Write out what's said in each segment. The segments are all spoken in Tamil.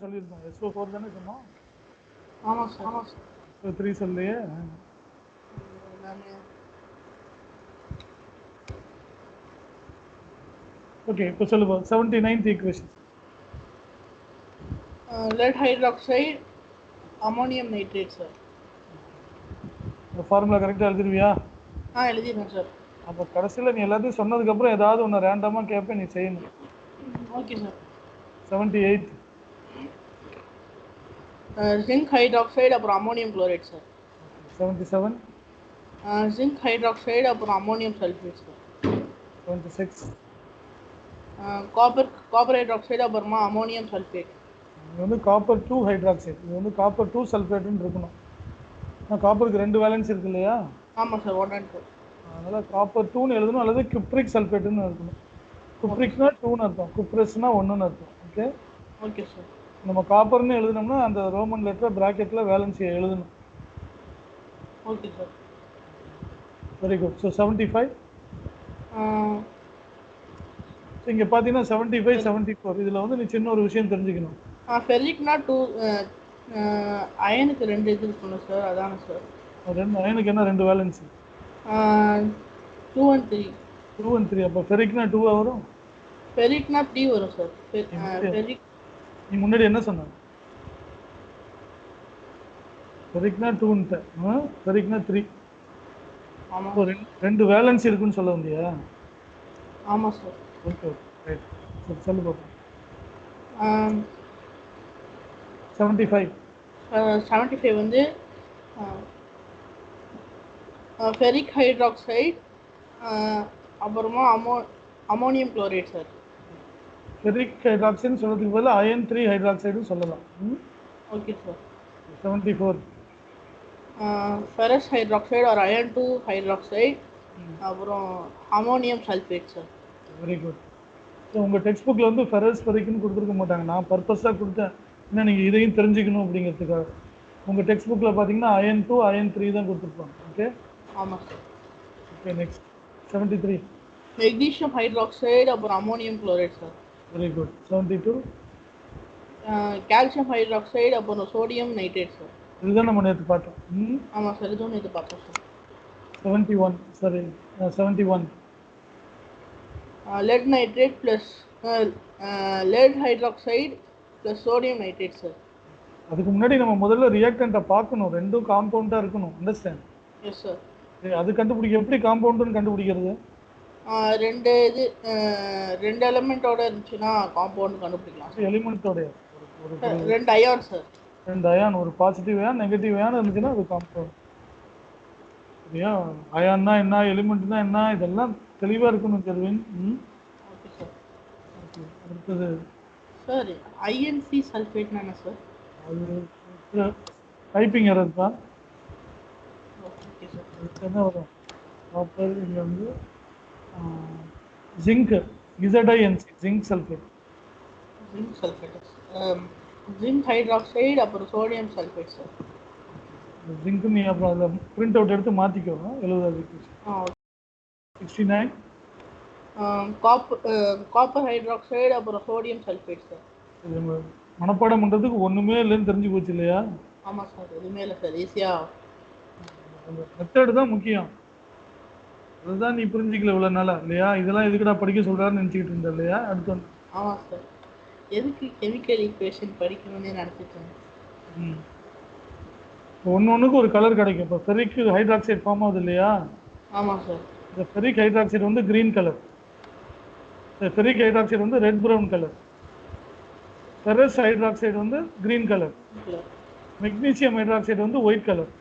சொல்லியிருந்தோம். SO4 தானே சொன்னோம். ஆமாம் சார். SO3 சொல்லையே. ஓகே, இப்போ சொல்லுங்க. 79th equation. Let hydroxide ammonium nitrate sir. Formula கரெக்டாக எழுதிருவியா? எழுதிடுறேன் சார். அப்போ கடைசியில் நீ எல்லாத்தையும் சொன்னதுக்கப்புறம் ஏதாவது ஒன்று ரேண்டமாக கேட்பேன், நீ செய்யணும். Okay sir. 78. ஜிங்க் ஹைட்ராக்சைடு அப்புறம் ammonium chloride sir. 77. Zinc hydroxide அப்புறம் ammonium sulphate sir. 76. Copper hydroxide அப்புறமா அமோனியம் சல்ஃபேட். இது வந்து காப்பர் 2 ஹைட்ராக்சைடு. இது வந்து காப்பர் 2 சல்ஃபேட்டுன்னு இருக்கணும். ஆனால் காப்பருக்கு 2 வேலன்ஸ் இருக்கு இல்லையா? ஆமாம் சார், 1 and 2. அதனால் காப்பர் 2ன்னு எழுதணும், அல்லது குப்ரிக் சல்ஃபேட்டுன்னு இருக்கணும். குப்ரிக்னா 2ன்னு அர்த்தம், குப்ரஸ்னா 1ன்னு அர்த்தம். Okay okay sir. நம்ம காப்பர்னு எழுதினோம்னா அந்த ரோமன் லெட்டர் ப்ராக்கெட்டில் வேலன்ஸியை எழுதணும். Okay sir. Very good. So 75. இங்கே பார்த்தீங்கன்னா 75, 74. இதில் வந்து நீ சின்ன ஒரு விஷயம் தெரிஞ்சுக்கணும். ஃபெர்ரிக்னா 2, அயனுக்கு 2 இது இருக்கணும் சார். அதானே சார்? அயனுக்கு என்ன 2 வேலன்ஸ்? 2 and 3. 2 and 3. அப்போ ஃபெரிக்னா 2 வரும், ஃபெர்ரிக்னா 3 வரும் சார். ஃபெர்ரிக் நீ முன்னாடி என்ன சொன்ன? ஃபெரிக்னா 2ன்ட்டு, ஃபெரிக்னா 3. ஆமாம். 2 வேலன்ஸ் இருக்குன்னு சொல்ல வந்தியா? ஆமாம் சார். Okay right. சரி சொல்லு பார்ப்போம். 75. 75 வந்து ஃபெரிக் ஹைட்ராக்சைடு அப்புறமா அமோனியம் குளோரைட் சார். ஃபெரிக் ஹைட்ராக்சைடுன்னு சொல்கிறதுக்கு பதிலாக அயன் 3 ஹைட்ராக்சைடுன்னு சொல்லலாம். Okay sir. 74. ஃபெரஸ் ஹைட்ராக்சைடு ஒரு அயன் 2 ஹைட்ராக்சைடு அப்புறம் ammonium sulphate sir. Very good. So உங்கள் டெக்ஸ்ட் புக்கில் வந்து ஃபெரஸ் ஃபெரிக்னு கொடுத்துருக்க மாட்டாங்க. நான் பர்பஸாக கொடுத்தேன், ஏன்னா நீங்கள் இதையும் தெரிஞ்சுக்கணும் அப்படிங்கிறதுக்காக. உங்கள் டெக்ஸ்ட் புக்கில் பார்த்தீங்கன்னா அயன் 2 அயன் 3 தான் கொடுத்துருப்பாங்க. ஓகே. ஆமாம் sir. Okay next 73. Magnesium hydroxide அப்புறம் ammonium chloride sir. Very good. 72. Calcium hydroxide அப்புறம் சோடியம் நைட்ரேட் சார். இதுதான் நம்ம நேற்று பார்த்தோம். ஆமாம் சார், இதுவும் நேற்று பார்த்தோம் சார். 71. சரி 71. Let nitrate plus let hydroxide plus sodium nitrate sir. அதுக்கு முன்னாடி நம்ம முதல்ல ரியாக்டண்ட்டை பார்க்கணும், ரெண்டும் காம்பவுண்டாக இருக்கணும். அண்டர்ஸ்டாண்ட்? Yes sir. அது கண்டுபிடிக்க எப்படி காம்பவுண்டுன்னு கண்டுபிடிக்கிறது? 2 எலிமெண்ட்டோட இருந்துச்சுன்னா காம்பவுண்ட் கண்டுபிடிக்கலாம். எலிமெண்ட்டோடைய 2 அயான் சார். 2 அயான், ஒரு பாசிட்டிவ் அயான் நெகட்டிவ் அயான் இருந்துச்சுன்னா அது காம்பவுண்ட். சரியா? அயான்னா என்ன, எலிமெண்ட்னா என்ன, இதெல்லாம் தெளிவாக இருக்கணும் ஜெர்வின். Okay sir. ஓகே அடுத்தது சார் ஐஎன்சி சல்ஃபேட்னா என்ன சார்? அது டைப்பிங் எரர் தான். Okay sir. என்ன வரும்? காப்பர் இங்கே வந்து zinc, Z I N C, zinc sulphate. Zinc sulphate, zinc hydroxide அப்புறம் சோடியம் சல்ஃபேட் சார். ஜிங்க் நீ அப்புறம் அதில் பிரிண்ட் அவுட் எடுத்து மாற்றிக்கோ. 70. 69. காப்பர் ஹைட்ராக்சைடு அப்புறம் சோடியம் சல்ஃபேட் சார். இது மனப்பாடம் பண்ணுறதுக்கு ஒன்றுமே இல்லைன்னு தெரிஞ்சு போச்சு இல்லையா? ஆமாம் சார், எதுவுமே இல்லை சார். ஈஸியாக மெத்தடு தான் முக்கியம். அதுதான் நீ புரிஞ்சிக்கல இவ்வளோ நாளா இல்லையா? இதெல்லாம் எதுக்குடா படிக்க சொல்கிறாருன்னு நினச்சிக்கிட்டு இருந்த இல்லையா? அடுத்து வந்து ஆமாம் சார், எதுக்கு கெமிக்கல் ஈக்குவேஷன் படிக்கணும்னே நினச்சிட்டேன். ஒன்றுக்கு ஒரு கலர் கிடைக்கும். இப்போ ஃபெரிக் ஹைட்ராக்சைடு ஃபார்ம் ஆகுது இல்லையா? ஆமாம் சார். இந்த ஃபெரிக் ஹைட்ராக்சைடு வந்து க்ரீன் கலர், இந்த ஃபெரிக் ஹைட்ராக்சைடு வந்து red brown colour, ferrous hydroxide வந்து க்ரீன் கலர், மெக்னீசியம் ஹைட்ராக்சைடு வந்து ஒயிட் கலர்.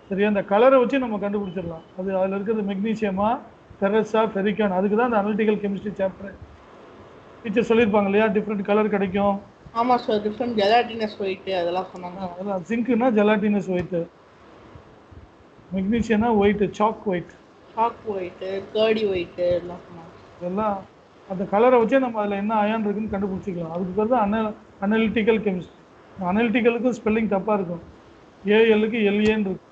சரியா? அந்த கலரை வச்சு நம்ம கண்டுபிடிச்சிடலாம் அது அதில் இருக்கிறது மெக்னீசியமா ஃபெரஸா ஃபெரிக்கான். அதுக்கு தான் அந்த அனலிட்டிக்கல் கெமிஸ்ட்ரி சாப்டர் டீச்சர் சொல்லியிருப்பாங்க இல்லையா? டிஃப்ரெண்ட் கலர் கிடைக்கும். ஆமாம் சார், டிஃப்ரெண்ட் ஜெலாட்டினஸ் ஒயிட்டு அதெல்லாம் சொன்னாங்க. அதெல்லாம் ஜிங்க்னா ஜெலாட்டினஸ் ஒயிட்டு, மெக்னீசியம்னா white, chalk white, white, curdy white எல்லாம் சொன்னாங்க. இதெல்லாம் அந்த கலரை வச்சே நம்ம அதில் என்ன அயான் இருக்குன்னு கண்டுபிடிச்சிக்கலாம். அதுக்கு பேர் தான் அனலிட்டிக்கல் கெமிஸ்ட்ரி. அனலிட்டிக்கலுக்கும் ஸ்பெல்லிங் தப்பாக இருக்கும், ஏஎல்லுக்கு எல்ஏன்னு இருக்கும்.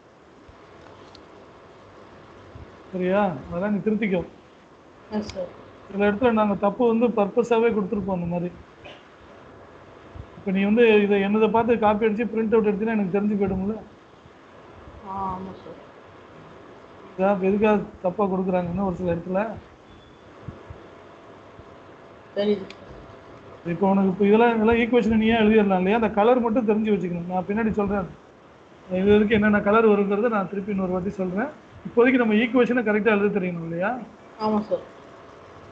சரியா? அதெல்லாம் நீ திருத்திக்கோ. சார் சில இடத்துல நாங்கள் தப்பு வந்து பர்பஸாகவே கொடுத்துருப்போம். அந்த மாதிரி இப்போ நீ வந்து இதை என்னதை பார்த்து காப்பி அடிச்சு பிரிண்ட் அவுட் எடுத்தீங்கன்னா எனக்கு தெரிஞ்சு போயிடும்ல. ஆமாம் சார். இதான் இப்போ எதுக்காக தப்பாக கொடுக்குறாங்கன்னு ஒரு சில இடத்துல. தெரியுது. இப்போ உனக்கு இப்போ இதெல்லாம் ஈக்குவேஷன் நீயே எழுதிடலாம் இல்லையா? அந்த கலர் மட்டும் தெரிஞ்சு வச்சுக்கணும். நான் பின்னாடி சொல்கிறேன் இது வரைக்கும் என்னென்ன கலர் வருங்கிறத நான் திருப்பி இன்னொரு வாட்டி சொல்கிறேன். இப்போதைக்கு நம்ம ஈக்குவேஷனை கரெக்டாக எழுத தெரியணும் இல்லையா? ஆமாம் சார்.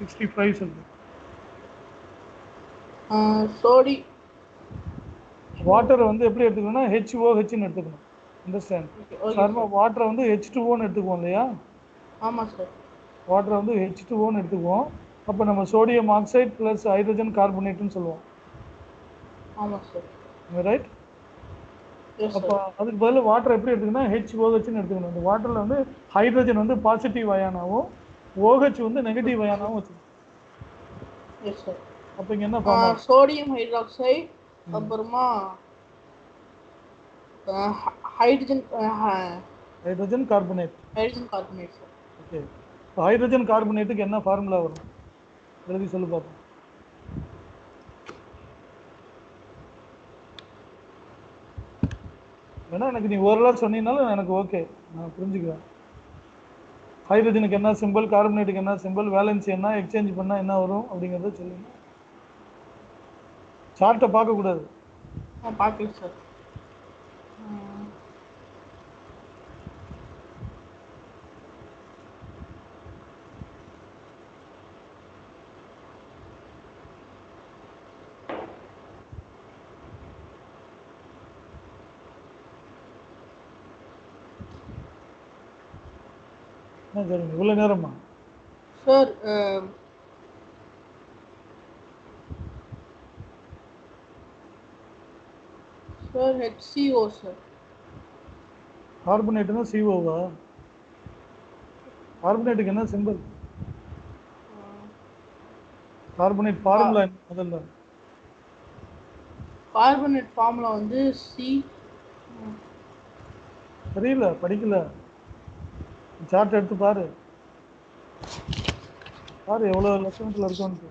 65 சொல்லுங்கள். சோடி வாட்டரை வந்து எப்படி எடுத்துக்கணும்னா HOHன்னு எடுத்துக்கணும். அண்டர்ஸ்டாண்ட்? சாதாரண வாட்டரை வந்து H2Oன்னு எடுத்துக்குவோம் இல்லையா? ஆமாம் சார். வாட்டரை வந்து H2Oன்னு எடுத்துக்குவோம். அப்போ நம்ம சோடியம் ஆக்சைடு ப்ளஸ் ஹைட்ரஜன் கார்பனேட்னு சொல்லுவோம். ஆமாம் சார். ரைட்? அப்போ அதுக்கு பதில் வாட்டர் எப்படி எடுத்துக்கணும்னா HOHன்னு எடுத்துக்கணும். இந்த வாட்டரில் வந்து ஹைட்ரஜன் வந்து பாசிட்டிவ் அயானாகவும் OH வந்து நெகட்டிவ் அயானாகவும் வச்சுக்கணும். Yes sir. அப்போ இங்கே என்ன ஃபார்முலா? சோடியம் ஹைட்ராக்சைடு, அப்புறமா hydrogen carbonate. Sir. Okay. Hydrogen கார்பனேட்டுக்கு என்ன ஃபார்முலா வரும்? எழுதி சொல்லு பார்ப்போம். வேணா எனக்கு நீ ஓரளவு சொன்னீங்கனாலும் எனக்கு ஓகே, நான் புரிஞ்சுக்குவேன். ஹைட்ரஜனுக்கு என்ன சிம்பிள், கார்பனேட்டுக்கு என்ன சிம்பிள், வேலன்சி என்ன, எக்ஸ்சேஞ்ச் பண்ணால் என்ன வரும் அப்படிங்கிறத சொல்லுங்க. சார்ட்டை பார்க்கக்கூடாது. பார்க்கல சார். என்ன சார் இவ்வளோ நேரமா? Sir sir HCO sir. கார்பனேட்டுனா சிஓவா? கார்பனேட்டுக்கு என்ன சிம்பிள்? கார்பனேட் ஃபார்முலா என்ன முதல்ல? கார்பனேட் ஃபார்முலா வந்து சி. தெரியல, படிக்கல. சார்ட் எடுத்து பாரு, பாரு எவ்வளோ லட்சணத்தில் இருக்கும்னு.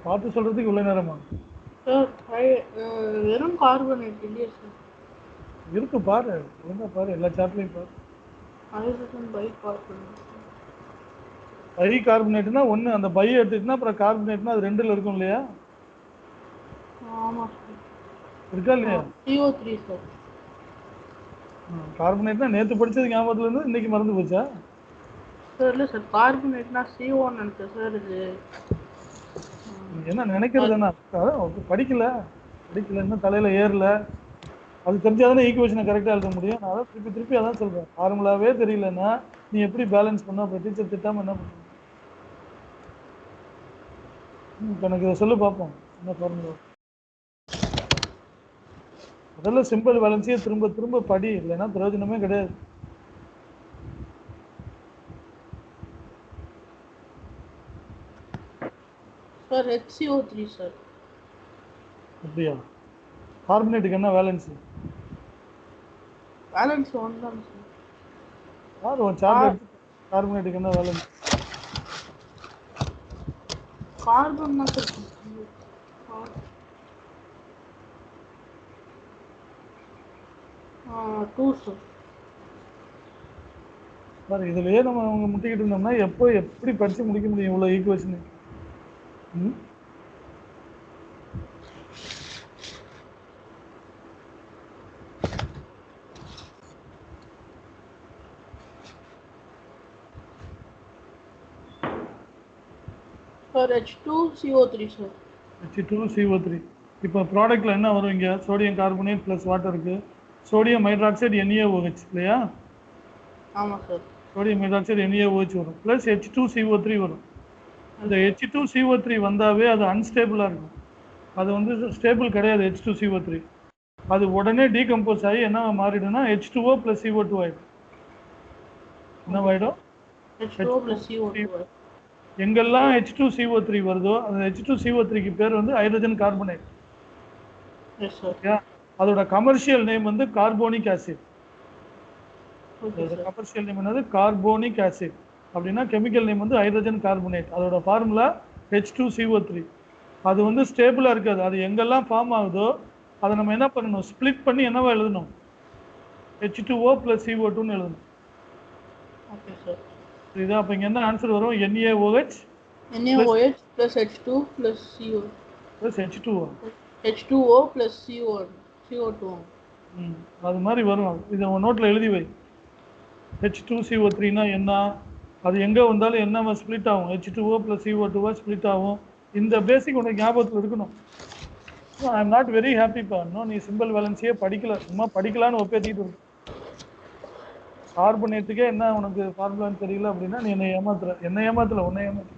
பார்த்து சொல்கிறதுக்கு இவ்வளோ நேரமா? சார் வெறும் கார்பனேட் இல்லையா சார்? இருக்கு, பாரு ஒழுங்கா பாரு, எல்லா சார்ட்லையும் பாரு. Hydrogen bicarbonate. பை கார்பனேட்னா ஒன்று, அந்த பை எடுத்துக்கிட்டா அப்புறம் கார்பனேட்னா அது ரெண்டில் இருக்கும் இல்லையா? ஆமாம் சார். இருக்கா இல்லையா? CO3 sir. கார்பனேட்னா நேற்று படித்தது ஞாபகத்துலேருந்து இன்னைக்கு மறந்து போச்சா? சார் இல்லை சார், கார்பனேட்னா CO நினைச்சேன் சார். இது என்ன நினைக்கிறதுன்னா படிக்கல, இன்னும் தலையில் ஏறல. அது தெரிஞ்சாதானே ஈக்குவேஷனை கரெக்டாக எழுத முடியும். நான் அதான் திருப்பி அதான் சொல்கிறேன். ஃபார்முலாவே தெரியலன்னா நீ எப்படி பேலன்ஸ் பண்ண? அப்புறம் டீச்சர் திட்டாமல் என்ன பண்ணுங்க? இப்போ எனக்கு இதை சொல்லு பார்ப்போம், என்ன ஃபார்முலா? அதெல்லாம் சிம்பிள் பேலன்ஸையே திரும்ப திரும்ப படி, இல்லைன்னா பிரயோஜனமே கிடையாது. Sir HCO3 sir. அப்படியா? கார்பனேட்டுக்கு என்ன வேலன்ஸு? வேலன்ஸ் 1 தான் சார். யார் ஒரு சார்ட் எடுத்து கார்பனேட்டுக்கு என்ன வேலன்ஸ்? கார்பன் தான் சார். 2 சார். சார் இதுலயே நம்ம அவங்க முட்டிக்கிட்டு இருந்தோம்னா எப்படி படித்து முடிக்க முடியும் இவ்வளோ equation? Sir H2CO3 sir. H2CO3. இப்போ ப்ராடக்ட்டில் என்ன வரும்? இங்கே சோடியம் கார்பனேட் ப்ளஸ் வாட்டருக்கு சோடியம் ஹைட்ராக்சைடு NaOH இல்லையா? ஆமாம் சார். சோடியம் ஹைட்ராக்சைடு NaOH வரும், ப்ளஸ் H2CO3 வரும். அந்த H2CO3 வந்தாவே அது அன்ஸ்டேபிளாக இருக்கும். அது வந்து ஸ்டேபிள் கிடையாது. H2CO3 அது உடனே டீகம்போஸ் ஆகி என்ன மாறிடும்னா H2O + CO2 ஆகிடும். என்ன ஆகிடும்? H2O + CO2. எங்கெல்லாம் H2CO3 வருதோ அந்த H2CO3க்கு பேர் வந்து hydrogen carbonate. Yes, sir. Okay, அதோட கமர்ஷியல் நேம் வந்து கார்போனிக் ஆசிட். Okay, அதோட sir. கமர்ஷியல் நேம் என்னது? Carbonic acid. அப்படின்னா கெமிக்கல் நேம் வந்து ஹைட்ரஜன் கார்பனேட். அதோட ஃபார்முலா H2CO3. அது வந்து ஸ்டேபிளாக இருக்காது. அது எங்கெல்லாம் ஃபார்ம் ஆகுதோ அதை நம்ம என்ன பண்ணணும்? ஸ்ப்ளிட் பண்ணி என்னவா எழுதணும்? H2O + CO2ன்னு எழுதணும். Okay, sir. புரியுதா? அப்போ இங்கே என்ன ஆன்சர் வரும்? NaOH NaOH plus H2 plus CO. + H2O. H2O plus CO2. அது மாதிரி வரும். இதை உன் நோட்டில் எழுதி வை. H2CO3னா என்ன, அது எங்கே வந்தாலும் என்ன ஸ்ப்ளிட் ஆகும்? H2O + CO2 ஸ்ப்ளிட் ஆகும். இந்த பேசிக் உனக்கு ஞாபகத்தில் இருக்கணும். ஐ எம் நாட் வெரி ஹாப்பிப்பா. இன்னும் நீ சிம்பிள் வேலன்ஸையே படிக்கல, சும்மா படிக்கலான்னு ஒப்பேத்திட்டு இருக்கு. கார்பனேட்டுக்கே என்ன உனக்கு ஃபார்முலான்னு தெரியல அப்படின்னா நீ என்னை ஏமாத்துற. உன்னை ஏமாத்து.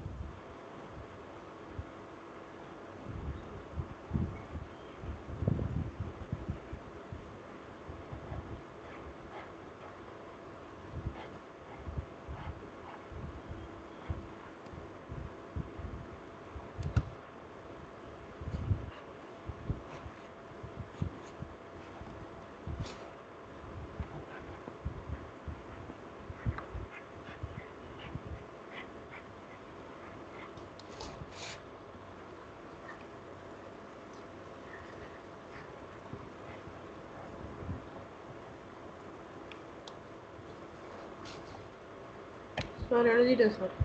Sir, எழுதிட்டேன் சார்.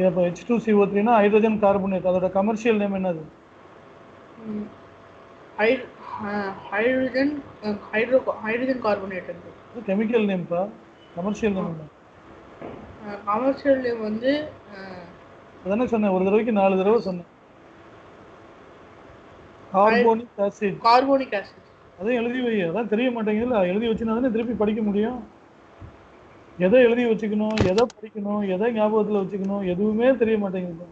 அப்போ H2CO3னா ஹைட்ரஜன் கார்பனேட். அதோட கமர்ஷியல் நேம் என்னது? Hydrogen carbonate. இது கெமிக்கல் நேம்ப்பா. கமர்ஷியல் நேம் என்ன? கமர்ஷியல் நேம் வந்து அதானே சொன்னேன், ஒரு தடவைக்கு 4 தடவை சொன்னேன். Carbonic acid. Carbonic acid. அதையும் எழுதி வை. அதான் தெரிய மாட்டேங்குதுல்ல. எழுதி வச்சுனா தானே திருப்பி படிக்க முடியும். எதை எழுதி வச்சுக்கணும், எதை படிக்கணும், எதை ஞாபகத்தில் வச்சுக்கணும், எதுவுமே தெரிய மாட்டேங்குது.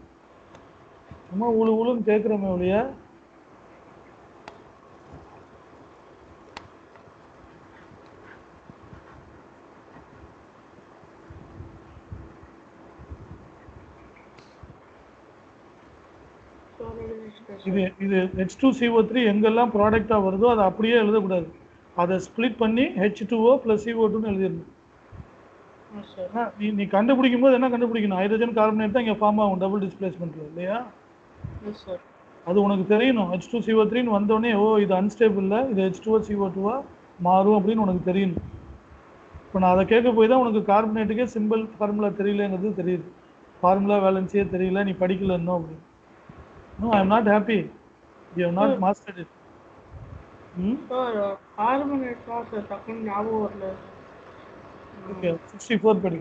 சும்மா ஊழுன்னு கேட்குறோமே ஒழிய இது H2CO3 எங்கெல்லாம் ப்ராடக்டாக வருதோ அதை அப்படியே எழுதக்கூடாது. அதை ஸ்ப்ளிட் பண்ணி H2O + CO2ன்னு எழுதிடணும். நீ கண்டுபிடிக்கும் போது என்ன கண்டுபிடிக்கணும்? ஹைட்ரஜன் கார்பனேட் தான் இங்கே ஃபார்ம் ஆகும் டபுள் டிஸ்பிளேஸ்மெண்ட்டில், இல்லையா? அது உனக்கு தெரியணும். H2CO3ன்னு வந்தோடனே ஓ இது அன்ஸ்டேபிள், இது H2O CO2 மாறும் அப்படின்னு உனக்கு தெரியணும். இப்போ நான் அதை கேட்க போய் தான் உனக்கு கார்பனேட்டுக்கே சிம்பிள் ஃபார்முலா தெரியலங்கிறது தெரியுது. ஃபார்முலா வேலன்ஸே தெரியல, நீ படிக்கல இன்னும் அப்படின்னு. No, I am not happy. You have not mastered it. Carbonate தான் சார், டக்குன்னு ஞாபகம் வரல. Okay, 64 படி.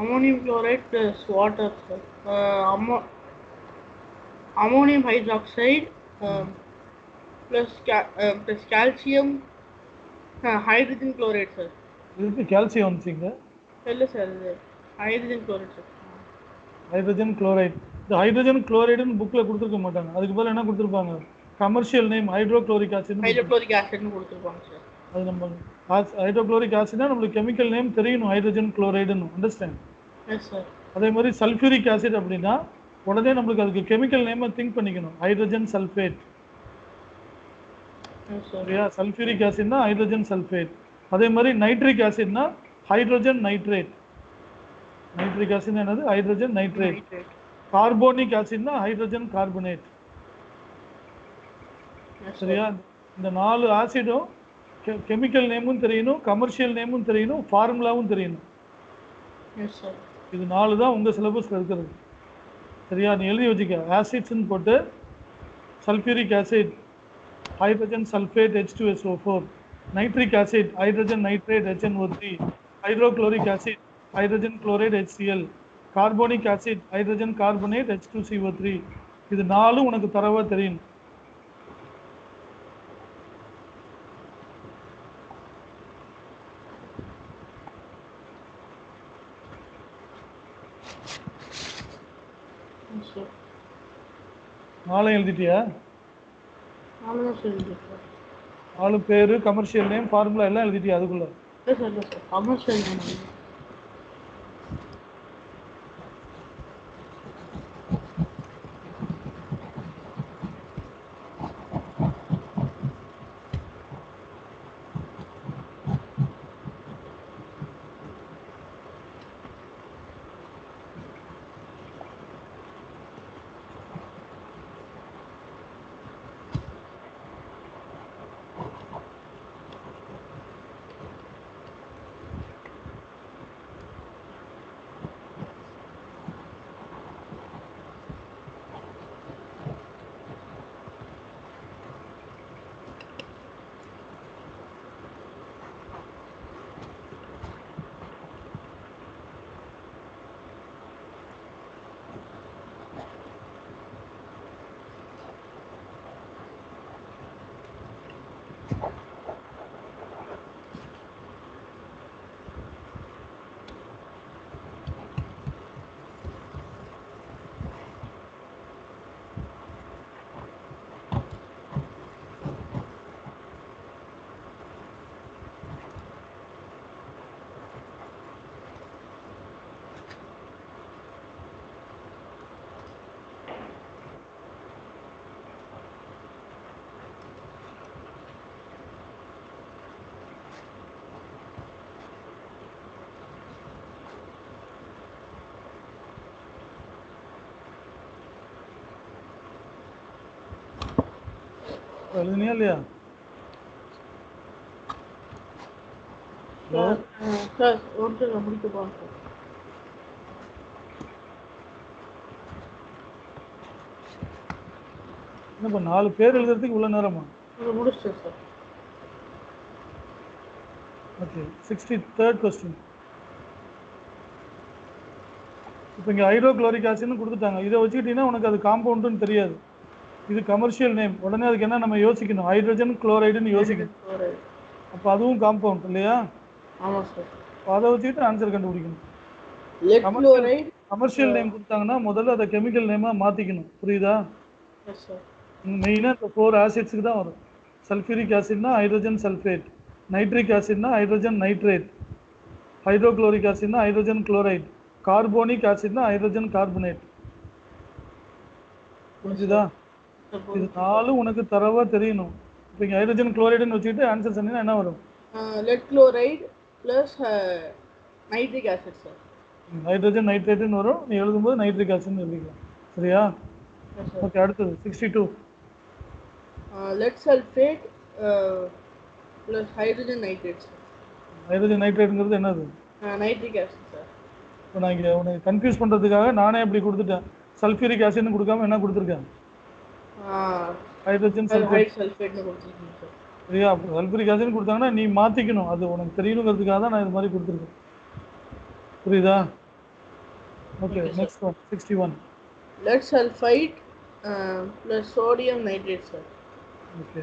Ammonium chloride plus water sir. Ammonium hydroxide plus calcium hydrogen chloride sir. இதுக்கு கால்சியம் வந்துச்சிங்க? இல்லை சார், இது hydrogen chloride sir. Hydrogen chloride. இந்த ஹைட்ரஜன் குளோரைடுன்னு புக்கில் கொடுத்துருக்க மாட்டாங்க. அதுக்கு பதில் என்ன கொடுத்துருப்பாங்க? Commercial name hydrochloric acid. Hydrochloric ஆசிட்னு கொடுத்துருப்பாங்க சார். அது நம்ம ஹைட்ரோக்ளோரிக் ஆசிட்னா நம்மளுக்கு கெமிக்கல் நேம் தெரியணும், ஹைட்ரஜன் குளோரைடுன்னு. அண்டர்ஸ்டாண்ட்? Yes sir. அதே மாதிரி சல்ஃபியூரிக் ஆசிட் அப்படின்னா உடனே நம்மளுக்கு அதுக்கு கெமிக்கல் நேமை திங்க் பண்ணிக்கணும், ஹைட்ரஜன் சல்ஃபேட். சரியா? சல்ஃபியூரிக் ஆசிட்னா ஹைட்ரஜன் சல்ஃபேட். அதே மாதிரி நைட்ரிக் ஆசிட்னா ஹைட்ரஜன் நைட்ரேட். நைட்ரிக் ஆசிட் என்னது? Hydrogen nitrate. கார்போனிக் ஆசிட்னா ஹைட்ரஜன் கார்பனேட். சரியா? இந்த 4 ஆசிடும் கெமிக்கல் நேமும் தெரியணும், கமர்ஷியல் நேமும் தெரியணும், ஃபார்முலாவும் தெரியணும். இது 4 தான் உங்கள் சிலபஸில் இருக்கிறது. சரியா? நீ எழுதி வச்சுக்க. ஆசிட்ஸ்ன்னு போட்டு sulphuric acid hydrogen sulphate H2SO4, nitric acid hydrogen nitrate HNO3, hydrochloric acid hydrogen chloride HCl, carbonic acid hydrogen carbonate H2CO3. இது 4 உனக்கு தரவா தெரியணும். நாளை எழுதிட்டியா? 4 பேரு, கமர்ஷியல் நேம், ஃபார்முலா எல்லாம் எழுதிட்டியா அதுக்குள்ள? கமர்ஷியல் நேம் எழுதுனியா இல்லையா? ஹலோ சார் ஒன்று நான் முடிக்க போகிறேன் சார். என்னப்பா 4 பேர் எழுதுறதுக்கு இவ்வளோ நேரமா? இது முடிச்சிட்டேன் சார். Okay 63rd question. இப்போ இங்கே ஹைட்ரோக்ளோரிக் ஆசிட்னு கொடுத்துட்டாங்க. இதை வச்சுக்கிட்டீங்கன்னா உனக்கு அது காம்பவுண்டுன்னு தெரியாது. இது கமர்ஷியல் நேம். உடனே அதுக்கு என்ன நம்ம யோசிக்கணும்? ஹைட்ரஜன் குளோரைடுன்னு யோசிக்கணும். அப்போ அதுவும் காம்பவுண்ட் இல்லையா? ஆமாம் சார். அப்போ அதை வச்சுக்கிட்டு ஆன்சர் கண்டுபிடிக்கணும். Let chloride. கமர்ஷியல் நேம் கொடுத்தாங்கன்னா முதல்ல அதை கெமிக்கல் நேமாக மாற்றிக்கணும். புரியுதா? Yes sir. மெயினாக இந்த 4 ஆசிட்ஸுக்கு தான் வரும். சல்ஃபியூரிக் ஆசிட்னா ஹைட்ரஜன் சல்ஃபேட், நைட்ரிக் ஆசிட்னா ஹைட்ரஜன் நைட்ரேட், ஹைட்ரோக்ளோரிக் ஆசிட்னா ஹைட்ரஜன் குளோரைட், கார்போனிக் ஆசிட்னா ஹைட்ரஜன் கார்பனேட். புரிஞ்சுதா? இது 4 உனக்கு தரவா தெரியணும். இப்போ இங்கே ஹைட்ரஜன் குளோரைடுன்னு வச்சுக்கிட்டு ஆன்சர் சொன்னீங்கன்னா என்ன வரும்? Lead chloride plus nitric acid sir. Hydrogen நைட்ரேட்டுன்னு வரும். நீ எழுதும்போது நைட்ரிக் ஆசிட்னு எழுதிக்கலாம். சரியா? ஓகே, அடுத்தது 62. Lead sulphate plus hydrogen nitrate sir. Hydrogen நைட்ரேட்டுங்கிறது என்னது? Nitric acid sir. இப்போ நான் இங்கே உனக்கு கன்ஃபியூஸ் பண்ணுறதுக்காக நானே இப்படி கொடுத்துட்டேன். சல்ஃபியூரிக் ஆசிட்னு கொடுக்காம என்ன கொடுத்துருக்கேன்? Hydrogen sulphate. சல்ஃபேட்னு கொடுத்துருக்கீங்க சார். சரியா? சல்ஃபியூரிக் ஆசிட்னு கொடுத்தாங்கன்னா நீ மாற்றிக்கணும். அது உனக்கு தெரியணுங்கிறதுக்காக தான் நான் இது மாதிரி கொடுத்துருக்கேன். புரியுதா? Okay, next one 61. Let sulphide plus sodium nitrate sir. Okay,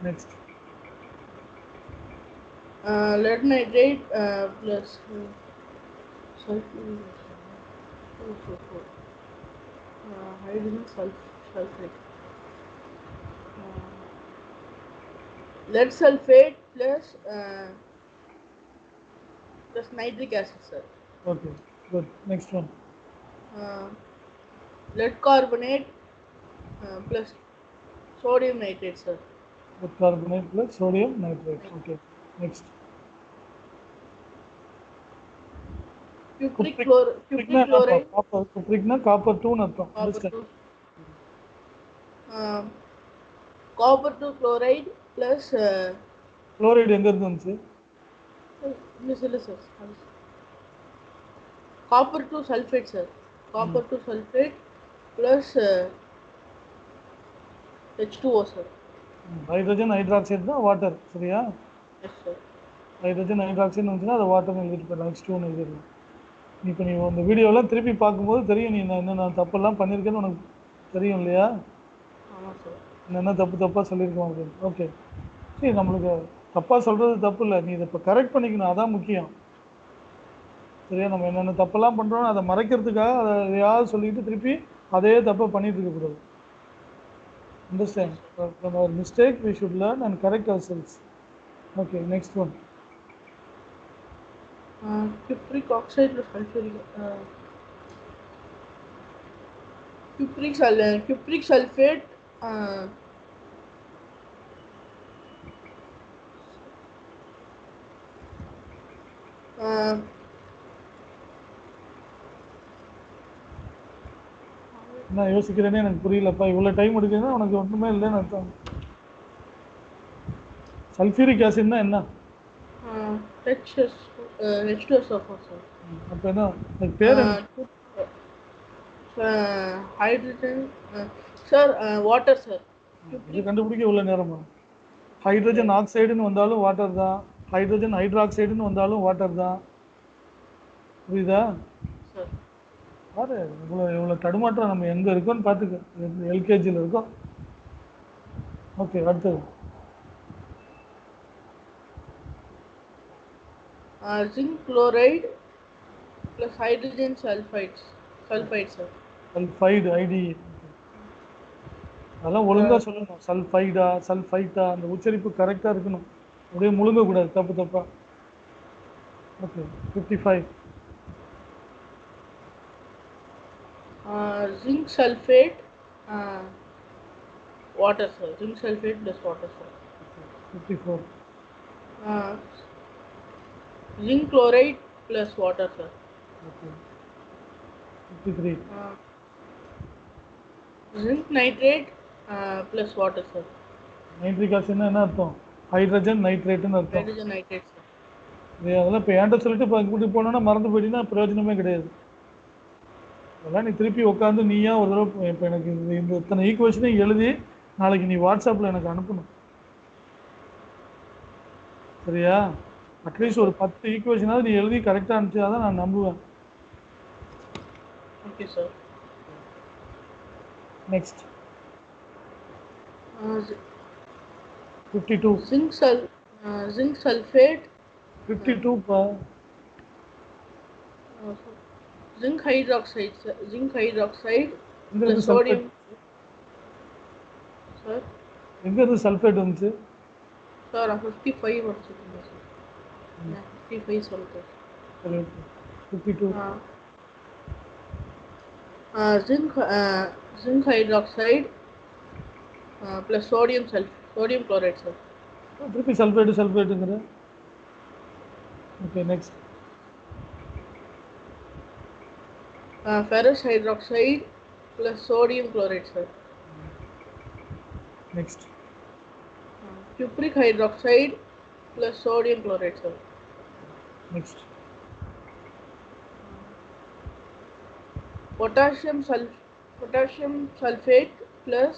next. lead nitrate plus sulfuric hydrogen sulfate. Lead sulfate plus nitric acid, sir. Okay, good. Next one. Lead carbonate plus sodium nitrate, sir. Lead carbonate plus sodium nitrate. Okay. Next. Cupric chloride. Cupric na copper 2 na artham. Copper 2 chloride plus chloride enga irundhu vanchu? Sir. Copper 2 sulfate, sir. Copper 2 sulfate plus H2O, sir. Hydrogen hydroxide na water, சரியா? Yes, sir. Hydrogen hydroxide வந்துனா அது வாட்டர் எழுதிட்டு போறேன். H2O னு எழுதிடலாம். இப்போ நீ இந்த வீடியோலாம் திருப்பி பார்க்கும்போது தெரியும் நீ என்ன தப்பெல்லாம் பண்ணியிருக்கேன்னு உனக்கு தெரியும் இல்லையா? ஆமாம் சார். என்ன தப்பாக சொல்லியிருக்கோம் அப்படின்னு. ஓகே, சரி, நம்மளுக்கு தப்பாக சொல்கிறது தப்பு இல்லை. நீ இதை இப்போ கரெக்ட் பண்ணிக்கணும், அதான் முக்கியம். சரியா? நம்ம என்னென்ன தப்பெல்லாம் பண்ணுறோம் அதை மறைக்கிறதுக்காக அதை எதையாவது சொல்லிட்டு திருப்பி அதே தப்பை பண்ணிட்டு இருக்கக்கூடாது. Understand? From our mistake we should learn and correct ourselves. Okay, next one. Cupric oxide plus sulfuric cupric sulfate என்ன யோசிக்கிறேனே எனக்கு புரியலப்பா. இவ்வளோ டைம் எடுக்குதுன்னா உனக்கு ஒன்றுமே இல்லைன்னு அர்த்தம். சல்ஃபியூரிக் ஆசிட்னா என்ன? H2SO4, sir. அப்போ என்ன அதுக்கு பேர் என்ன? Hydrogen sir, water sir. இது கண்டுபிடிக்க இவ்வளோ நேரமா? ஹைட்ரஜன் ஆக்சைடுன்னு வந்தாலும் வாட்டர் தான், ஹைட்ரஜன் ஹைட்ராக்சைடுன்னு வந்தாலும் வாட்டர் தான். புரியுதா? சார் பாரு, இவ்வளோ தடுமாற்றம் நம்ம எங்கே இருக்கோன்னு பார்த்துக்க. எல்கேஜியில் இருக்கோம். ஓகே, அடுத்தது Zinc chloride plus hydrogen sulfide, sir. Sulphide ஐடி. அதெல்லாம் ஒழுங்கா சொல்லணும். சல்ஃபைடா சல்ஃபைட்டா அந்த உச்சரிப்பு கரெக்டாக இருக்கணும். அப்படியே முழுங்கக்கூடாது தப்பு தப்பா. Okay 55. Zinc sulfate, water, sir. Zinc sulfate plus water, sir. 54. Zinc chloride plus water, sir. Okay. 53. Zinc nitrate plus water, sir. Nitric ஆசிட்னா என்ன அர்த்தம்? ஹைட்ரஜன் நைட்ரேட்டுன்னு அர்த்தம். Hydrogen nitrate, sir. அதெல்லாம் இப்போ ஏன்ட்ட சொல்லிட்டு இப்போ கூட்டி போனோன்னா மறந்து போயிட்டீங்கன்னா பிரயோஜனமே கிடையாது. அதெல்லாம் நீ திருப்பி உட்காந்து நீயா ஒரு தடவை இப்போ எனக்கு இந்த இத்தனை ஈக்குவேஷனையும் எழுதி நாளைக்கு நீ வாட்ஸ்அப்பில் எனக்கு அனுப்பணும். சரியா? அட்லீஸ்ட் ஒரு 10 ஈக்குவேஷனாவது நீ எழுதி கரெக்டாக அனுப்பிச்சா தான் நான் நம்புவேன். Okay, sir. Next. 52. Zinc sulfate. 52 பா. Zinc hydroxide, sir. Zinc hydroxide எங்க plus இருந்து sodium. சல்ஃபேட்? Sir. எங்க இருந்து சல்ஃபேட் வந்துச்சு? Sir, 55 வச்சிருக்கீங்க, sir. 55 sulfate. சரி okay 52. Zinc hydroxide plus sodium chloride, sir. திருப்பி சல்ஃபேட்டுங்கிற. Okay next. Ferrous hydroxide plus sodium chloride, sir. Next. Cupric hydroxide plus sodium chloride, sir. Next. Potassium sulfate plus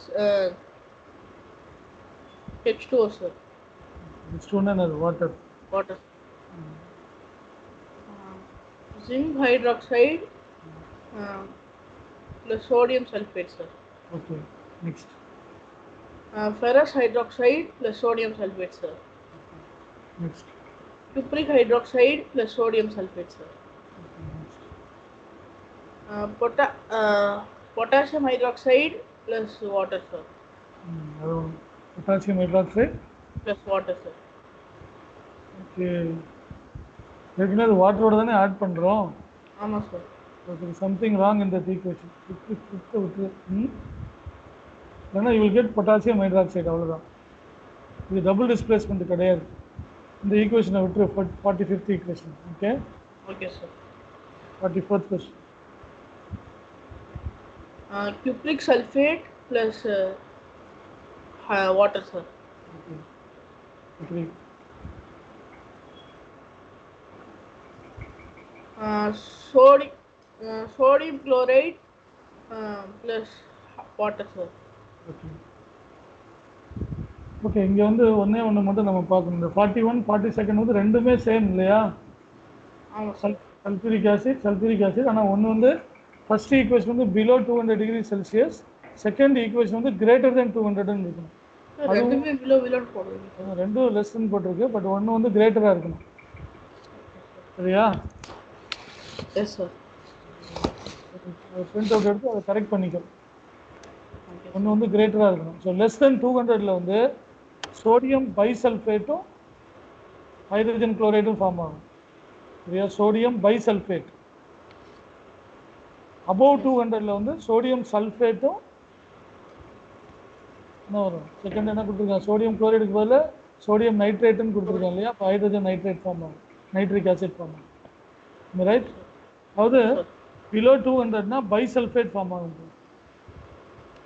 H2O, sir. Next ஒன்று என்னது? Water. Water. Zinc hydroxide plus sodium sulfate, sir. Okay next. Ferrous hydroxide plus sodium sulfate, sir. Next. Cupric hydroxide plus sodium sulfate, sir. Potassium hydroxide plus water, sir. Potassium hydroxide Plus water, sir. Okay. ஏற்கனவே அது வாட்டரோட தானே ஆட் பண்ணுறோம். ஆமாம், சார். ஓகே சம்திங் ராங் இந்த ஈக்குவேஷன். ஃபிஃப்த்தை விட்டு இல்லைன்னா you will get potassium hydroxide அவ்வளோதான். இது டபுள் டிஸ்பிளேஸ்மெண்ட் கிடையாது. இந்த ஈக்குவேஷனை விட்டு 45th equation. Okay okay, sir. 44th question. Cupric sulfate plus water, sir. Okay. Sodium chloride plus water, sir. Okay இங்கே வந்து ஒன்று மட்டும் நம்ம பார்க்கணும். இந்த 41 42 வந்து ரெண்டுமே சேம் இல்லையா? ஆமாம், சல்ஃபூரிக் ஆசிட். ஆனால் ஒன்று வந்து ஃபர்ஸ்ட் ஈக்குவேஷன் வந்து below 200 degree Celsius, second equation வந்து கிரேட்டர் தென் 200ன்னு இருக்கணும். ரெண்டுமே பிலோ போடுவீங்க. ரெண்டும் லெஸ்ன்னு போட்டிருக்கு, பட் ஒன்று வந்து கிரேட்டராக இருக்கணும். சரியா? S, sir. பிரிண்ட் அவுட் எடுத்து அதை கரெக்ட் பண்ணிக்கோ. ஒன்று வந்து கிரேட்டராக இருக்கணும். ஸோ லெஸ் தென் 200ல் வந்து சோடியம் பைசல்ஃபேட்டும் ஹைட்ரஜன் குளோரைடும் ஃபார்ம் ஆகும். சரியா? Sodium bisulphate. அபவ் 200ல் வந்து சோடியம் சல்ஃபேட்டும் என்ன வரும்? செகண்ட் என்ன கொடுத்துருக்காங்க? சோடியம் குளோரைடுக்கு பதில் சோடியம் நைட்ரேட்டுன்னு கொடுத்துருக்காங்க இல்லையா? அப்போ ஹைட்ரஜன் நைட்ரேட் ஃபார்ம் ஆகும், நைட்ரிக் ஆசிட் ஃபார்ம் ஆகும். ரைட்? அதாவது பிலோ 200னா பைசல்ஃபேட் ஃபார்ம் ஆகும்.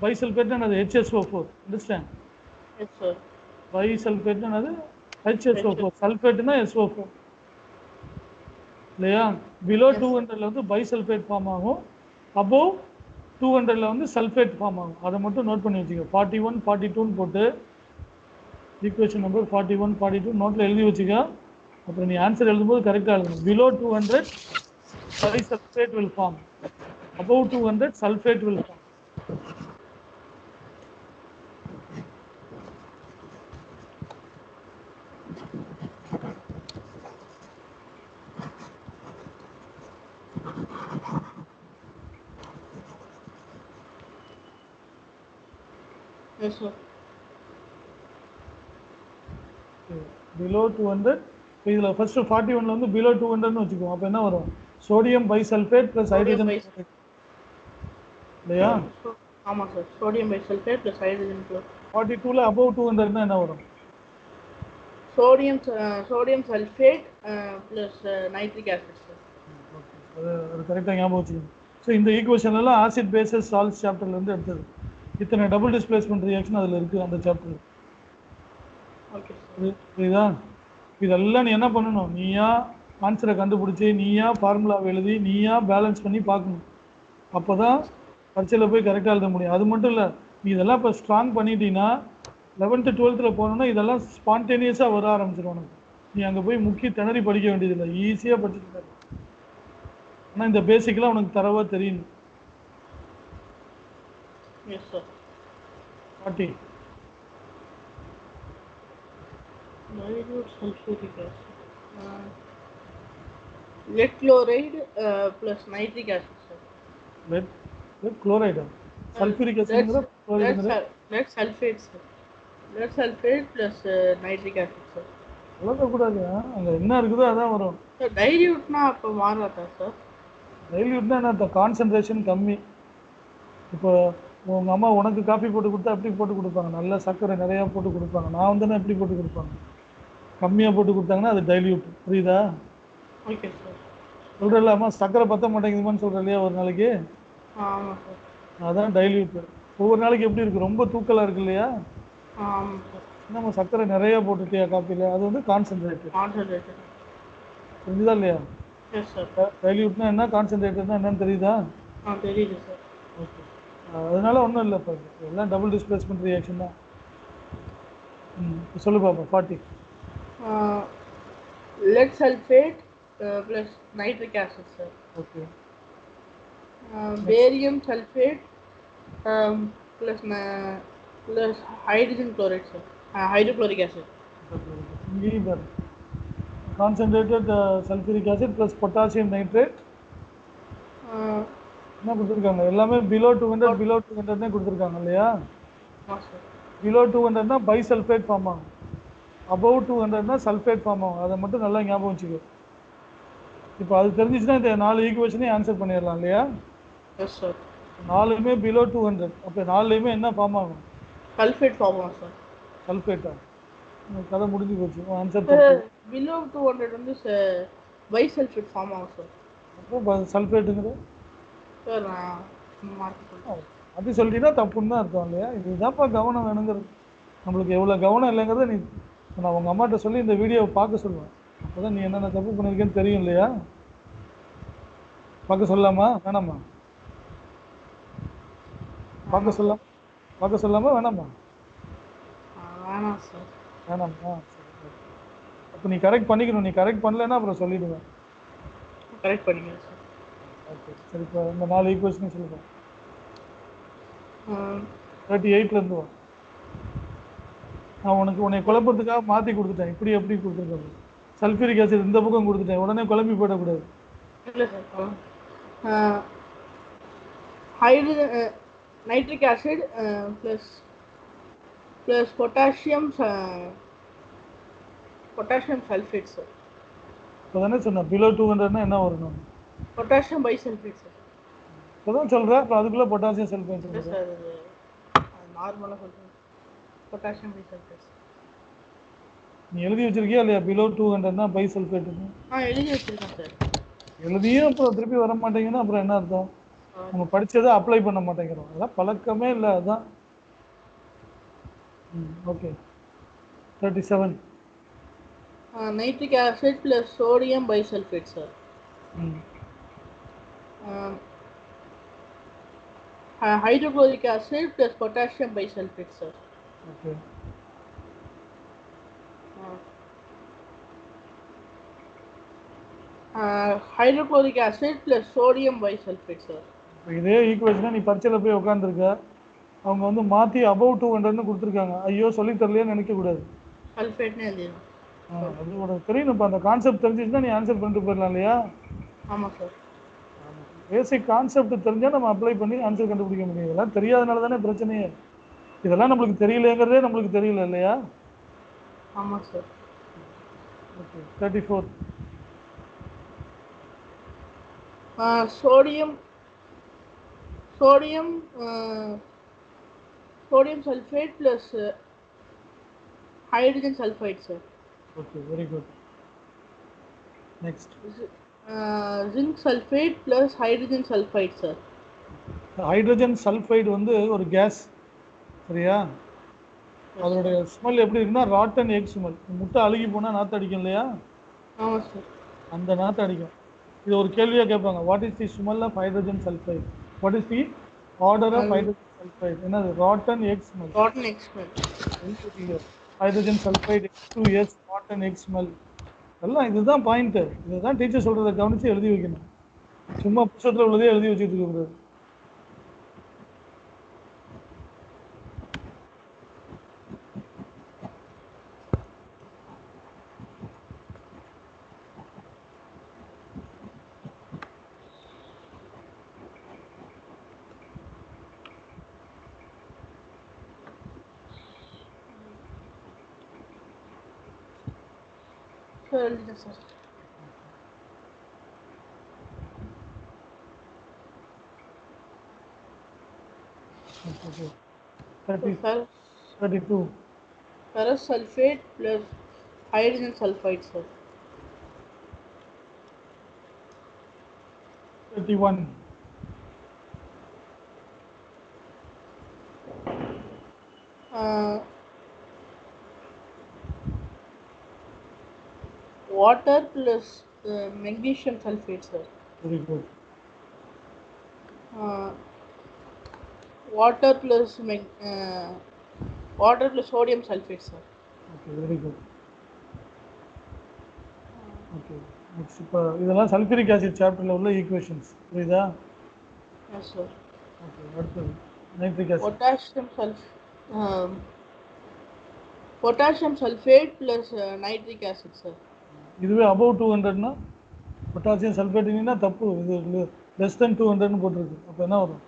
பைசல்ஃபேட்னா அது HSO4. அண்டர்ஸ்டாண்ட்? Yes, sir. பைசல்ஃபேட்னா அது HSO4, சல்ஃபேட்னா SO4 இல்லையா? பிலோ 200ல் வந்து பைசல்ஃபேட் ஃபார்ம் ஆகும், அபோவ் 200ல் வந்து சல்ஃபேட் ஃபார்ம் ஆகும். அதை மட்டும் நோட் பண்ணி வச்சுக்கோ. 41 42ன்னு போட்டு ஈக்குவேஷன் நம்பர் 41 42 நோட்டில் எழுதி வச்சுக்க. அப்புறம் நீ ஆன்சர் எழுதும்போது கரெக்டாக எழுதணும். Below 200 bisulphate will form, above 200 sulphate will form. Yes sir. Below 200. இப்போ இதில் ஃபர்ஸ்ட் 41ல வந்து பிலோ 200ன்னு வச்சுக்குவோம். அப்போ என்ன வரும்? Sodium bisulphate plus sodium hydrogen bi இல்லையா? ஆமாம் sir. Sodium bisulphate plus hydrogen chloride. 42ல அபவ் 200ன்னா என்ன வரும்? Sodium sulphate plus nitric acid sir. அது கரெக்டாக ஞாபகம் வச்சுக்கணும். ஸோ இந்த ஈக்குவேஷன்லாம் ஆசிட் பேசஸ் சால்ட்ஸ் சாப்டர்லேருந்து எடுத்தது. இத்தனை டபுள் டிஸ்பிளேஸ்மெண்ட் ரியாக்ஷன் அதில் இருக்குது அந்த சாப்டர். Okay sir. புரியுதா? இதெல்லாம் நீ என்ன பண்ணணும்? நீயா ஆன்சரை கண்டுபிடிச்சி, நீயா ஃபார்முலாவை எழுதி, நீயா பேலன்ஸ் பண்ணி பார்க்கணும். அப்போ தான் பரீட்சையில் போய் கரெக்டாக எழுத முடியும். அது மட்டும் இல்லை, நீ இதெல்லாம் இப்போ ஸ்ட்ராங் பண்ணிட்டீங்கன்னா 11th 12th போனோன்னா இதெல்லாம் ஸ்பான்டேனியஸாக வர ஆரம்பிச்சிடும் உனக்கு. நீ அங்கே போய் முக்கிய திணறி படிக்க வேண்டியதில்லை, ஈஸியாக படிச்சுட்டு. ஆனால் இந்த பேசிக்கெலாம் உனக்கு தரவா தெரியணும். Yes sir. 40. dilute sulfuric acid. Lead chloride plus nitric acid sir. lead chloride sulfuric acid lead sulfate sir. lead sulfate plus nitric acid sir. சொல்லக்கூடாது, அங்கே என்ன இருக்குதோ அதான் வரும். சார் டைல்யூட்னா அப்போ மாறாதா சார்? டைல்யூட்னா என்ன? கான்சன்ட்ரேஷன் கம்மி. இப்போ உங்கள் அம்மா உனக்கு காஃபி போட்டு கொடுத்தா எப்படி போட்டு கொடுப்பாங்க? நல்ல சர்க்கரை நிறையா போட்டு கொடுப்பாங்க. நான் வந்தேன்னா எப்படி போட்டு கொடுப்பாங்க? கம்மியாக போட்டு கொடுத்தாங்கன்னா அது டைல்யூட். புரியுதா? Okay sir. சொல்கிறல்ல, அம்மா சர்க்கரை பற்ற மாட்டேங்குதுமான்னு சொல்கிற இல்லையா ஒரு நாளைக்கு? ஆமாம் சார். அதான் டைல்யூட். ஒவ்வொரு நாளைக்கு எப்படி இருக்குது? ரொம்ப தூக்கலாக இருக்கு இல்லையா? ஆமாம் சார். நம்ம சர்க்கரை நிறையா போட்டுட்டியா காஃபியில், அது வந்து கான்சன்ட்ரேட்டட். புரிஞ்சுதா இல்லையா? Yes sir. டைல்யூட்னா என்ன, கான்சன்ட்ரேட்டட்னா என்னன்னு தெரியுதா? தெரியுது சார். ஓகே, அதனால ஒன்றும் இல்லை. இப்போ எல்லாம் டபுள் டிஸ்பிளேஸ்மெண்ட் ரியாக்ஷன் தான். சொல்லு பாப்பா. 40. lead sulfate plus nitric acid sir. Okay. Barium sulfate plus hydrogen chloride sir. Hydrochloric acid. Concentrated sulfuric acid plus potassium nitrate. என்ன கொடுத்துருக்காங்க? எல்லாமே பிலோ 200 கொடுத்துருக்காங்க இல்லையா? பிலோ 200னா பைசல்ஃபேட் ஃபார்ம் ஆகும், அபவ் 200னா சல்ஃபேட் ஃபார்ம் ஆகும். அதை மட்டும் நல்லா ஞாபகம் வச்சுக்கோ. இப்போ அது தெரிஞ்சிச்சுன்னா இந்த 4 ஈக்குவேஷனையும் ஆன்சர் பண்ணிடலாம் இல்லையா? Yes sir. 4மே பிலோ 200. அப்போ 4லையுமே என்ன ஃபார்ம் ஆகும்? சல்ஃபேட் ஃபார்ம் ஆகும் சார். சல்ஃபேட்டா? கதை முடிஞ்சு போச்சு. ஆன்சர் பிலோ 200 வந்து பைசல்ஃபேட் ஃபார்ம் ஆகும் சார். அப்போ சல்ஃபேட்டுங்கிற சார் நான் அப்படி சொல்லிட்டீங்கன்னா தப்புன்னு தான் அர்த்தம் இல்லையா? இதுதான்ப்பா கவனம் வேணுங்கிறது. நம்மளுக்கு எவ்வளோ கவனம் இல்லைங்கிறத நீ நான் உங்கள் அம்மாட்ட சொல்லி இந்த வீடியோவை பார்க்க சொல்லுவேன். அப்போ தான் நீ என்னென்ன தப்பு பண்ணியிருக்கேன்னு தெரியும் இல்லையா? பார்க்க சொல்லலாமா வேணாமா? பார்க்க சொல்லாமா வேணாமா? வேணாம் சார். வேணாமா? அப்போ நீ கரெக்ட் பண்ணிக்கணும். நீ கரெக்ட் பண்ணலைன்னா அப்புறம் சொல்லிவிடுவேன். கரெக்ட் பண்ணிக்கிறேன் சார். ஓகே சரி. இப்போ இந்த 4 ஈக்குவேஷனும் சொல்லுவேன். 38லேருந்து வா. நான் உன்னை குழப்பத்துக்காக மாற்றி கொடுத்துட்டேன். இப்படி எப்படி கொடுத்துருக்கேன்? சல்ஃபூரிக் ஆசிட் இந்த பக்கம் கொடுத்துட்டேன். உடனே குழம்பி போயிடக்கூடாது. இல்லை sir. Hydrogen nitric acid plus potassium sulphate sir. இப்போ தானே சொன்னேன் பிலோ 200னா என்ன வரணும்? Potassium bisulphate sir. இப்போ தான் சொல்கிறேன். அப்புறம் அதுக்குள்ளே பொட்டாசியம் சல்ஃபேட் சொல்கிறேன் சார். நார்மலாக சொல்கிறேன். Potassium bisulphate. நீ எழுதி வச்சிருக்கியா இல்லையா? பிலோ 200னா பைசல்ஃபேட்டுன்னு எழுதி வச்சிருக்கேன் சார். எழுதியும் அப்புறம் திருப்பி வர மாட்டேங்கன்னா அப்புறம் என்ன அர்த்தம்? நம்ம படித்ததை அப்ளை பண்ண மாட்டேங்கிறோம். அதெல்லாம் பழக்கமே இல்லை. அதுதான். Okay. 37. Nitric acid plus sodium bisulphate sir. hydrochloric acid plus potassium bisulfate sir. Okay. Hydrochloric acid plus sodium bisulfate sir. இதே ஈக்குவேஷனை நீ பரீட்சையில் போய் உட்காந்துருக்க, அவங்க வந்து மாற்றி அபவ் 200ன்னு கொடுத்துருக்காங்க. ஐயோ சொல்லி தரலையேன்னு நினைக்கக்கூடாது. சல்ஃபேட்னு எழுதிடும். அது உனக்கு தெரியணும்ப்பா. அந்த கான்செப்ட் தெரிஞ்சிச்சுன்னா நீ ஆன்சர் பண்ணிட்டு போயிடலாம் இல்லையா? ஆமாம் சார். பேசிக் கான்செப்ட் தெரிஞ்சால் நம்ம அப்ளை பண்ணி ஆன்சர் கண்டுபிடிக்க முடியும். இதெல்லாம் தெரியாதனால தானே பிரச்சனையே. இதெல்லாம் நம்மளுக்கு தெரியலங்கிறதே நம்மளுக்கு தெரியல இல்லையா? ஆமாம் sir. Okay 34. Sodium sodium sodium sulfate plus hydrogen sulfide, sir. Okay very good. Next Zinc sulfate plus hydrogen sulfide, sir. Hydrogen sulphide வந்து ஒரு கேஸ் சரியா? அதோடைய ஸ்மெல் எப்படி இருக்குன்னா ராட்டன் எக் ஸ்மெல். முட்டை அழுகி போனால் நாற்று அடிக்கும் இல்லையா? ஆமாம் சார். அந்த நாற்று அடிக்கும். இது ஒரு கேள்வியாக கேட்பாங்க, what is the smell of hydrogen sulphide, what is the order of hydrogen sulphide? என்னது? Rotten egg smell. Rotten egg smell. Hydrogen sulphide H2S rotten egg smell. எல்லாம் இதுதான் பாயிண்ட்டு. இதுதான் டீச்சர் சொல்கிறத கவனித்து எழுதி வைக்கணும். சும்மா புத்தகத்தில் உள்ளதே எழுதி வச்சுட்டு இருக்கக்கூடாது. Sir, எழுதிட்டேன் sir. Okay. Sir, 32. ferrous sulfate plus hydrogen sulfide, sir. 31. Water plus magnesium sulfate, sir. Very good. Water plus sodium sulfate, sir. Okay, very good. Okay. Next, இப்போ இதெல்லாம் சல்ஃபூரிக் ஆசிட் சாப்டர்ல உள்ள ஈக்குவேஷன்ஸ் புரியுதா? Yes, sir. ஓகே அடுத்தது nitric acid. Potassium sulfate plus nitric acid, sir. இதுவே above 200னா பொட்டாசியம் சல்ஃபேட்னா தப்பு. இது லெஸ் தென் 200ன்னு போட்டிருக்கு. அப்போ என்ன வரும்?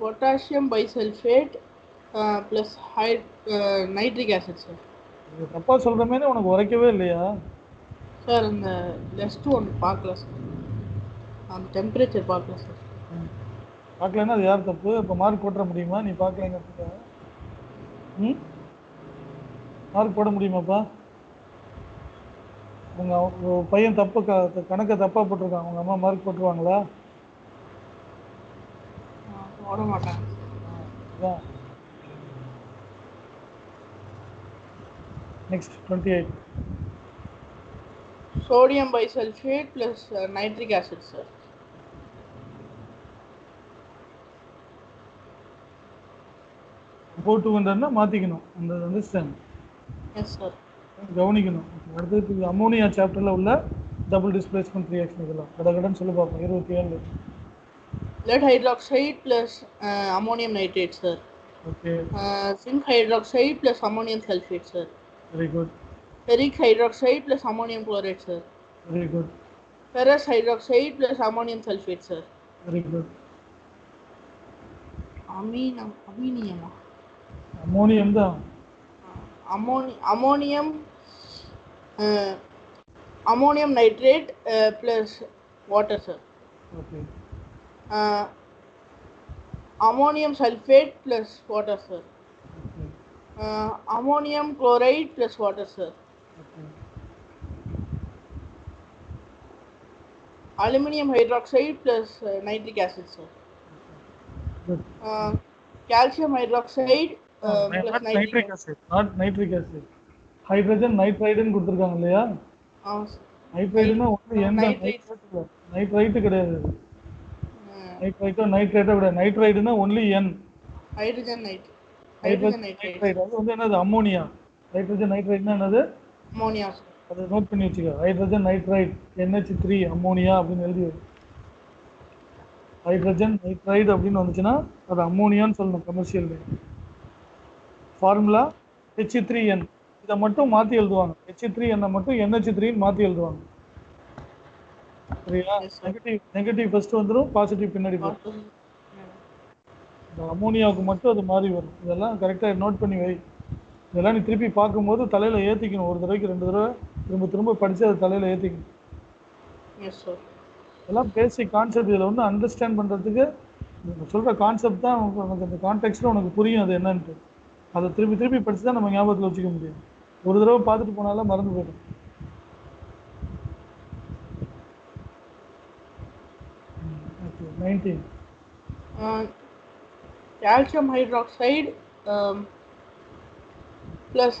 Potassium bisulfate plus nitric acid, sir. இது தப்பா சொல்ற மாதிரி உனக்கு உரைக்கவே இல்லையா? சார் அந்த லெஸ்ட் ஒன்று பார்க்கல சார். அந்த டெம்பரேச்சர் பார்க்கல சார். பார்க்கலன்னா அது யார் தப்பு? இப்போ மார்க் போட்டுற முடியுமா? நீ பார்க்கலங்கிறதுக்கு மார்க் போட முடியுமாப்பா? உங்கள் பையன் தப்பு கணக்கை தப்பாக போட்டிருக்கான். உங்கள் அம்மா மார்க் போட்டுருவாங்களா? போட மாட்டாங்க. Next 28. Sodium bisulfate plus nitric acid, sir. Above 200னா மாற்றிக்கணும். அந்த அண்டர்ஸ்டாண்ட். Yes sir. கவனிக்கணும். அடுத்தது அமோனியா சாப்டரில் உள்ள டபுள் டிஸ்பிளேஸ்மெண்ட் ரியாக்ஷன் இதெல்லாம் கடகடன்னு சொல்லி பார்ப்போம். 27. Lead hydroxide plus ammonium nitrate, sir. Okay. Zinc hydroxide plus ammonium sulfate, sir. Very good. Ferric hydroxide plus ammonium chloride, sir. Very good. Ferrous hydroxide plus ammonium sulfate, sir. Very good. Ammonium. Ammonium தான். Ammonium nitrate plus water, sir. Okay. Ammonium sulfate plus water, sir. Okay. Ammonium chloride plus water, sir. Okay. Aluminium hydroxide plus nitric acid, sir. Good. Calcium hydroxide plus nitric acid. Not nitric acid. Hydrogen nitride ன்னு கொடுத்திருக்காங்க இல்லையா? நைட்ரைடுனா ஒன்று எந்த நைட்ரைட்டு கிடையாது. நைட்ரைட்டோ நைட்ரேட்டோ கிடையாது. நைட்ரைடுனா ஒன்லி என். Hydrogen nitride. அது வந்து என்னது? அம்மோனியா. ஹைட்ரஜன் நைட்ரைட்னா என்னது? அம்மோனியா. அதை நோட் பண்ணி வச்சுக்க. ஹைட்ரஜன் நைட்ரைட் NH3 அம்மோனியா அப்படின்னு எழுதி வை. ஹைட்ரஜன் நைட்ரைடு அப்படின்னு வந்துச்சுன்னா அது அம்மோனியான்னு சொல்லணும் கமர்ஷியல் நேம். Formula H3N. இதை மட்டும் மாற்றி எழுதுவாங்க. H3N மட்டும் NH3ன்னு மாற்றி எழுதுவாங்க. சரியா? நெகட்டிவ் ஃபர்ஸ்ட் வந்துடும், பாசிட்டிவ் பின்னாடி போகும். அமோனியாவுக்கு மட்டும் அது மாறி வரும். இதெல்லாம் கரெக்டாக நோட் பண்ணி வை. இதெல்லாம் நீ திருப்பி பார்க்கும்போது தலையில் ஏற்றிக்கணும். ஒரு தடவைக்கு 2 தடவை திரும்ப திரும்ப படித்து அது தலையில் ஏற்றிக்கணும். Yes sir. இதெல்லாம் பேசிக் கான்செப்ட். இதில் வந்து அண்டர்ஸ்டாண்ட் பண்ணுறதுக்கு சொல்கிற கான்செப்ட் தான் உனக்கு அந்த கான்டெக்ஸ்ட்டில் உனக்கு புரியும் அது என்னன்ட்டு. அதை திருப்பி திருப்பி படித்து தான் நம்ம ஞாபகத்தில் வச்சுக்க முடியும். ஒரு தடவை பார்த்துட்டு போனாலும் மறந்து போயிடும். Okay 19. Calcium hydroxide plus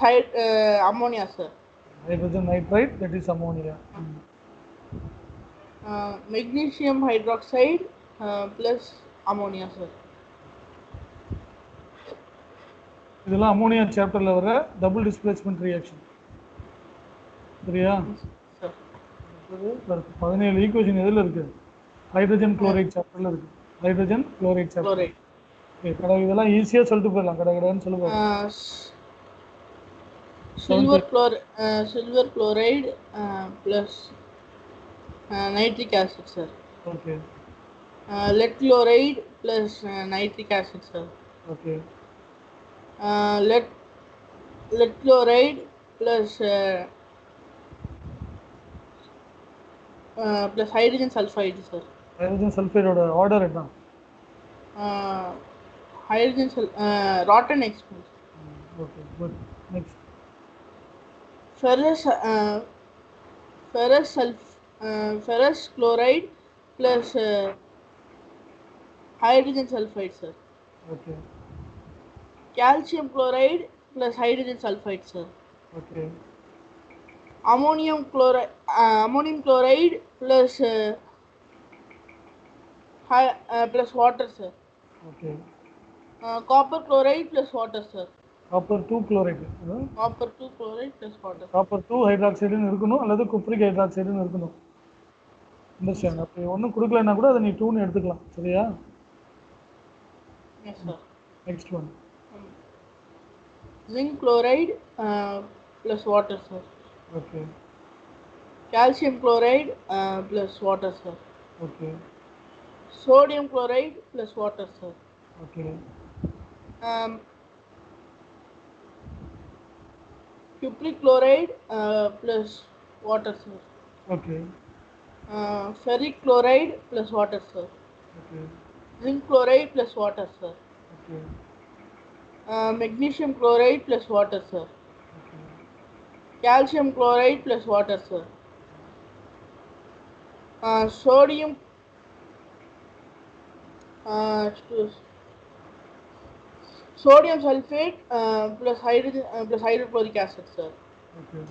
ammonia, sir. Hydrogen nitride, that is ammonia. Magnesium hydroxide plus ammonia, sir. இதெல்லாம் அமோனியா சாப்டரில் வர டபுள் டிஸ்பிளேஸ்மெண்ட் ரியாக்ஷன். சரியா? சார் 17 ஈக்குவேஷன் எதில் இருக்குது? ஹைட்ரஜன் குளோரைட் சாப்டரில் இருக்குது. Hydrogen chloride chapter. ஓகே, கடை இதெல்லாம் ஈஸியாக சொல்லிட்டு போயிடலாம். கடைன்னு சொல்லுவாங்க. silver chloride plus nitric acid, sir. Okay. Lead chloride plus nitric acid, sir. Okay. Lead chloride plus hydrogen sulfide, sir. Hydrogen sulfide ஓட ஆர்டர் என்ன? rotten expulsion. Okay, good. Next. Ferrous chloride plus hydrogen sulfide, sir. Okay. Calcium chloride plus hydrogen sulfide, sir. Okay. Ammonium chloride plus plus water, sir. Okay. Copper chloride plus water, sir. Copper 2 chloride. Copper 2 chloride plus water. Copper 2 hydroxide இருக்கணும் அல்லது குப்ரிக் ஹைட்ராக்சைடு இருக்கணும். அண்டர்ஸ்டாண்ட்? அப்படி ஒன்றும் கொடுக்கலன்னா கூட அதை நீ 2ன்னு எடுத்துக்கலாம். சரியா? Yes, sir. Next one. Zinc chloride plus water, sir. Okay. Calcium chloride plus water, sir. Okay. Sodium chloride plus water, sir. Okay. Cupric chloride plus water, sir. Okay. Ferric chloride plus water, sir. Okay. Zinc chloride plus water, sir. Okay. Magnesium chloride plus water, sir. Okay. Calcium chloride plus water, sir. Sodium sulfate plus hydrochloric acid, sir. Okay.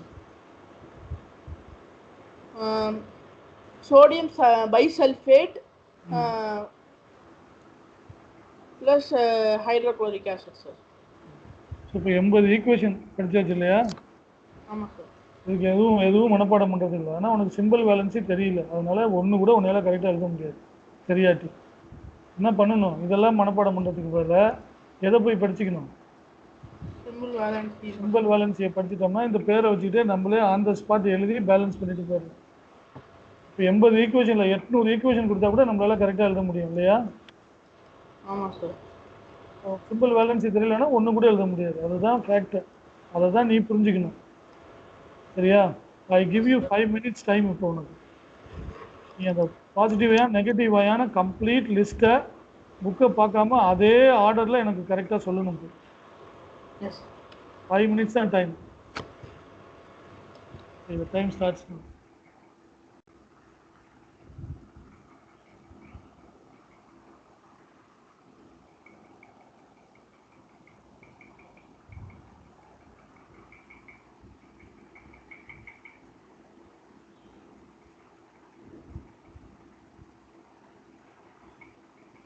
Sodium bisulfate plus hydrochloric acid, sir. So இப்போ 80 ஈக்குவேஷன் படிச்சாச்சு இல்லையா? ஆமாம் சார். இதுக்கு எதுவும் மனப்பாடம் பண்ணுறது இல்லை. ஆனால் உனக்கு சிம்பிள் வேலன்ஸே தெரியல. அதனால ஒன்று கூட உன்னால் கரெக்டாக எழுத முடியாது. சரியாட்டி என்ன பண்ணணும்? இதெல்லாம் மனப்பாடம் பண்ணுறதுக்கு பதிலாக எதை போய் படிச்சுக்கணும்? சிம்பிள் வேலன்ஸியை படிச்சுட்டோம்னா இந்த பேரை வச்சுக்கிட்டே நம்மளே ஆன் த ஸ்பாட் எழுதி பேலன்ஸ் பண்ணிட்டு போயிடலாம். இப்போ 80 ஈக்குவேஷனில் 800 ஈக்குவேஷன் கொடுத்தா கூட நம்மளால கரெக்டாக எழுத முடியும் இல்லையா? ஆமாம் சார். சிம்பிள் வேலன்ஸி தெரியலன்னா ஒன்று கூட எழுத முடியாது. அதுதான் ஃபேக்ட். அதை தான் நீ புரிஞ்சுக்கணும். சரியா? I give you 5 minutes time. இப்போ உனக்கு நீ அந்த பாசிட்டிவான நெகட்டிவான கம்ப்ளீட் லிஸ்ட்டை புக்கை பார்க்காம அதே ஆர்டரில் எனக்கு கரெக்டாக சொல்லணும். 5 minutes தான் டைம். Time starts.